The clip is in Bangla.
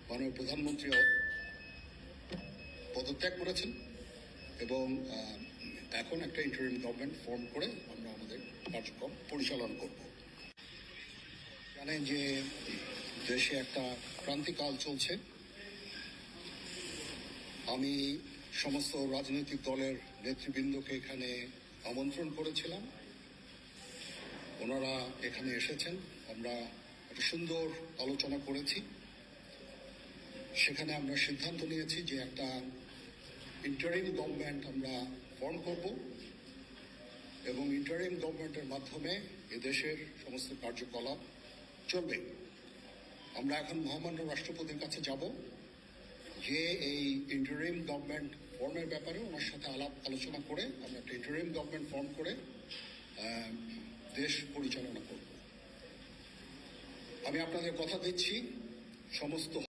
মাননীয় প্রধানমন্ত্রী পদত্যাগ করেছেন এবং এখন একটা ইন্টারিম গভর্নমেন্ট ফর্ম করে আমরা আমাদের কার্যক্রম পরিচালনা করব। জানেন যে দেশে একটা ক্রান্তিকাল চলছে। আমি সমস্ত রাজনৈতিক দলের নেতৃবৃন্দকে এখানে আমন্ত্রণ করেছিলাম, ওনারা এখানে এসেছেন। আমরা একটা সুন্দর আলোচনা করেছি। সেখানে আমরা সিদ্ধান্ত নিয়েছি যে একটা ইন্টারিম গভর্নমেন্ট আমরা ফর্ম করব এবং ইন্টারিম গভর্নমেন্টের মাধ্যমে এদেশের সমস্ত কার্যকলাপ চলবে। আমরা এখন মহামান্য রাষ্ট্রপতির কাছে যাব, যে এই ইন্টারিম গভর্নমেন্ট ফর্মের ব্যাপারে ওনার সাথে আলোচনা করে আমরা একটা ইন্টারিম গভর্নমেন্ট ফর্ম করে দেশ পরিচালনা করব। আমি আপনাদের কথা দিচ্ছি, সমস্ত